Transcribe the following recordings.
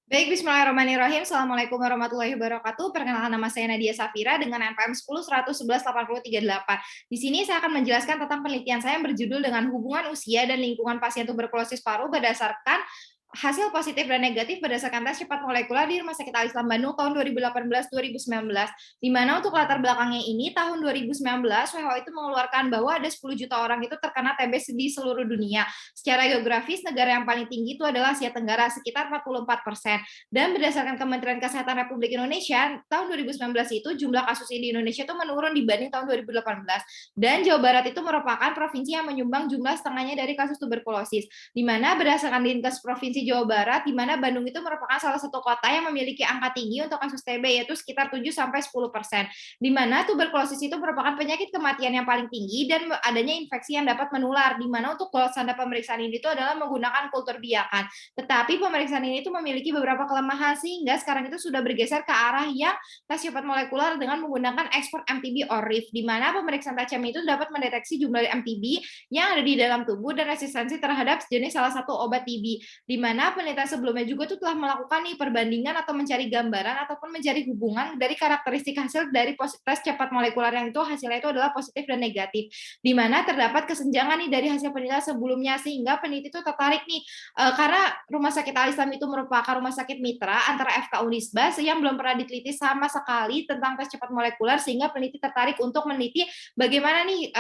Baik, bismillahirrahmanirrahim. Assalamualaikum warahmatullahi wabarakatuh. Perkenalkan, nama saya Nadia Safira dengan NPM 10 111 80 38. Di sini saya akan menjelaskan tentang penelitian saya yang berjudul dengan hubungan usia dan lingkungan pasien tuberkulosis paru berdasarkan hasil positif dan negatif berdasarkan tes cepat molekuler di Rumah Sakit Al-Islam Bandung tahun 2018-2019. Di mana untuk latar belakangnya ini, tahun 2019 WHO itu mengeluarkan bahwa ada 10 juta orang itu terkena TB di seluruh dunia. Secara geografis, negara yang paling tinggi itu adalah Asia Tenggara, sekitar 44%. Dan berdasarkan Kementerian Kesehatan Republik Indonesia, tahun 2019 itu jumlah kasus di Indonesia itu menurun dibanding tahun 2018. Dan Jawa Barat itu merupakan provinsi yang menyumbang jumlah setengahnya dari kasus tuberkulosis. Di mana berdasarkan Dinkes Provinsi Jawa Barat, di mana Bandung itu merupakan salah satu kota yang memiliki angka tinggi untuk kasus TB, yaitu sekitar 7-10%. Di mana tuberkulosis itu merupakan penyakit kematian yang paling tinggi dan adanya infeksi yang dapat menular, di mana untuk standar pemeriksaan ini itu adalah menggunakan kultur biakan. Tetapi pemeriksaan ini itu memiliki beberapa kelemahan, sehingga sekarang itu sudah bergeser ke arah yang tes cepat molekuler dengan menggunakan ekspor MTB or RIF, di mana pemeriksaan TCM itu dapat mendeteksi jumlah MTB yang ada di dalam tubuh dan resistensi terhadap jenis salah satu obat TB, di mana penelitian sebelumnya juga tuh telah melakukan nih perbandingan atau mencari gambaran ataupun mencari hubungan dari karakteristik hasil dari tes cepat molekuler yang itu hasilnya itu adalah positif dan negatif, di mana terdapat kesenjangan nih dari hasil penelitian sebelumnya, sehingga peneliti itu tertarik nih karena Rumah Sakit Al-Islam itu merupakan rumah sakit mitra antara FK Unisba yang belum pernah diteliti sama sekali tentang tes cepat molekuler, sehingga peneliti tertarik untuk meneliti bagaimana nih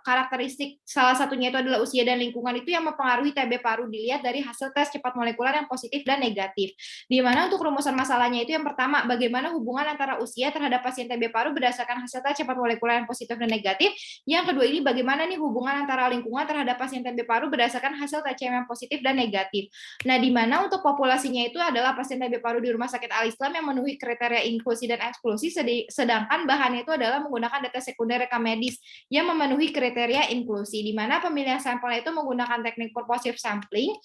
karakteristik salah satunya itu adalah usia dan lingkungan itu yang mempengaruhi TB paru dilihat dari hasil tes cepat molekuler yang positif dan negatif. Di mana untuk rumusan masalahnya itu yang pertama, bagaimana hubungan antara usia terhadap pasien TB paru berdasarkan hasil tes cepat molekuler yang positif dan negatif. Yang kedua ini, bagaimana nih hubungan antara lingkungan terhadap pasien TB paru berdasarkan hasil TCM yang positif dan negatif. Nah, di mana untuk populasinya itu adalah pasien TB paru di Rumah Sakit Al-Islam yang memenuhi kriteria inklusi dan eksklusi, sedangkan bahannya itu adalah menggunakan data sekunder rekam medis yang memenuhi kriteria inklusi, di mana pemilihan sampelnya itu menggunakan teknik purposive sampling.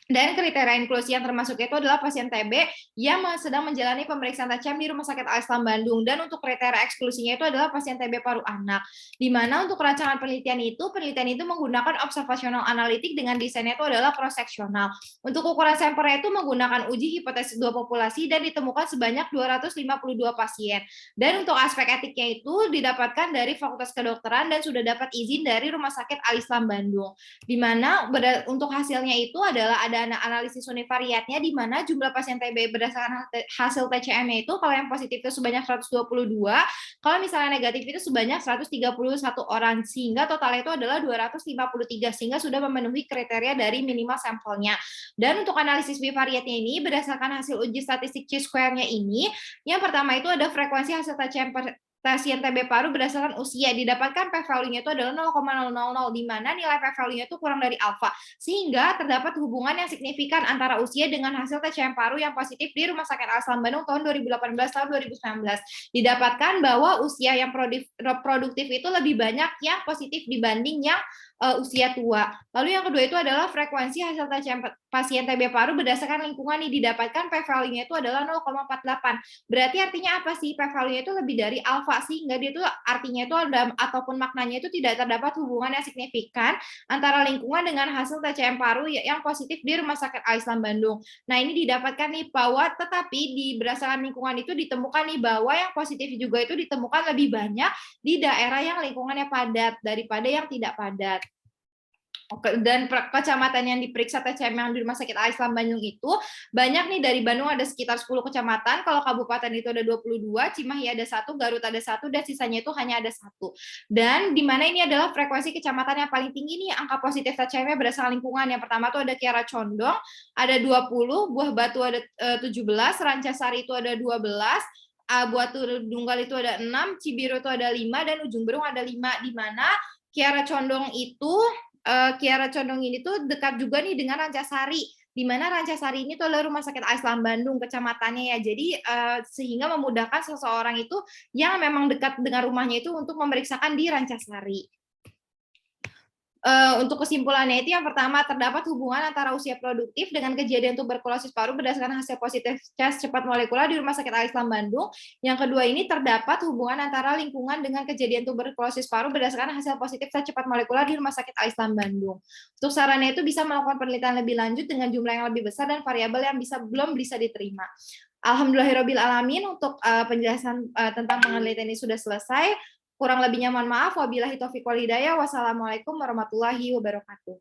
Dan kriteria inklusi yang termasuk itu adalah pasien TB yang sedang menjalani pemeriksaan TCM di Rumah Sakit Al-Islam Bandung. Dan untuk kriteria eksklusinya itu adalah pasien TB paru anak. Di mana untuk rancangan penelitian itu menggunakan observasional analitik dengan desainnya itu adalah cross-seksional. Untuk ukuran sampelnya itu menggunakan uji hipotesis dua populasi dan ditemukan sebanyak 252 pasien. Dan untuk aspek etiknya itu didapatkan dari Fakultas Kedokteran dan sudah dapat izin dari Rumah Sakit Al-Islam Bandung. Di mana untuk hasilnya itu adalah ada analisis univariatnya, di mana jumlah pasien TB berdasarkan hasil TCM-nya itu kalau yang positif itu sebanyak 122, kalau misalnya negatif itu sebanyak 131 orang, sehingga totalnya itu adalah 253, sehingga sudah memenuhi kriteria dari minimal sampelnya. Dan untuk analisis bivariatnya ini berdasarkan hasil uji statistik chi-square-nya ini, yang pertama itu ada frekuensi hasil TCM pasien TB paru berdasarkan usia, didapatkan p-value-nya itu adalah 0,000, di mana nilai p-value-nya itu kurang dari alfa, sehingga terdapat hubungan yang signifikan antara usia dengan hasil TCM paru yang positif di Rumah Sakit Al-Islam Bandung tahun 2018 tahun 2019. Didapatkan bahwa usia yang produktif itu lebih banyak yang positif dibanding yang usia tua. Lalu yang kedua itu adalah frekuensi hasil TCM pasien TB paru berdasarkan lingkungan, nih didapatkan p-value-nya itu adalah 0,48. Berarti artinya apa sih? P-value-nya itu lebih dari alfa, sehingga dia itu artinya itu ada ataupun maknanya itu tidak terdapat hubungan yang signifikan antara lingkungan dengan hasil TCM paru yang positif di Rumah Sakit Al-Islam Bandung. Nah, ini didapatkan nih bahwa tetapi di berdasarkan lingkungan itu ditemukan nih bahwa yang positif juga itu ditemukan lebih banyak di daerah yang lingkungannya padat daripada yang tidak padat. Oke, dan kecamatan yang diperiksa TCM yang di Rumah Sakit Al-Islam Bandung itu banyak nih, dari Bandung ada sekitar 10 kecamatan, kalau kabupaten itu ada 22, Cimahi ada 1, Garut ada 1, dan sisanya itu hanya ada 1. Dan di mana ini adalah frekuensi kecamatan yang paling tinggi nih angka positif TCM-nya berdasarkan lingkungan. Yang pertama tuh ada Kiara Condong ada 20, Buah Batu ada 17, Rancasari itu ada 12, Batu Tunggal itu ada 6, Cibiru itu ada 5, dan Ujung Berung ada 5, di mana Kiara Condong ini tuh dekat juga nih dengan Rancasari, di mana Rancasari ini tuh adalah Rumah Sakit Al-Islam Bandung kecamatannya ya. Jadi sehingga memudahkan seseorang itu yang memang dekat dengan rumahnya itu untuk memeriksakan di Rancasari. Untuk kesimpulannya itu yang pertama, terdapat hubungan antara usia produktif dengan kejadian tuberkulosis paru berdasarkan hasil positif tes cepat molekuler di Rumah Sakit Al-Islam Bandung. Yang kedua ini terdapat hubungan antara lingkungan dengan kejadian tuberkulosis paru berdasarkan hasil positif tes cepat molekuler di Rumah Sakit Al-Islam Bandung. Untuk sarannya itu bisa melakukan penelitian lebih lanjut dengan jumlah yang lebih besar dan variabel yang belum bisa diterima. Alhamdulillahirabbil alamin untuk penjelasan tentang penelitian ini sudah selesai. Kurang lebihnya mohon maaf. Wabillahi taufiq wal hidayah. Wassalamualaikum warahmatullahi wabarakatuh.